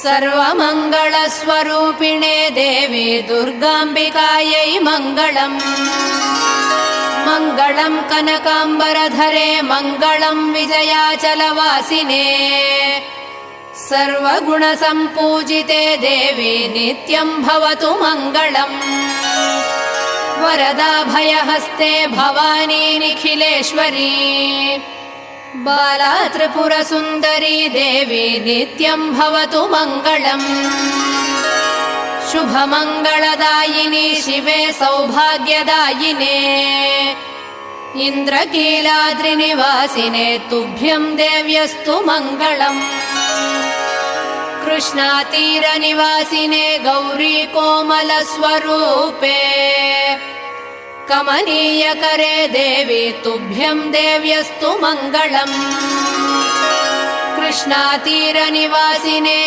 सर्वमङ्गलस्वरूपिणे देवी दुर्गाम्बिकायै मङ्गलम्। मङ्गलम् कनकाम्बरधरे मङ्गलम् विजयाचलवासिने सर्वगुणसम्पूजिते देवी नित्यम् भवतु मङ्गलम्। वरदाभयहस्ते भवानी निखिलेश्वरी बाला त्रिपुरसुन्दरी देवी नित्यम् भवतु मङ्गलम्। शुभमङ्गलदायिनी शिवे सौभाग्यदायिने इन्द्रकीलाद्रिनिवासिने तुभ्यम् देव्यस्तु मङ्गलम्। कृष्णातीरनिवासिने गौरी कोमलस्वरूपे कमनीयकरे देवी तुभ्यम् देव्यस्तु मङ्गलम्। कृष्णातीरनिवासिने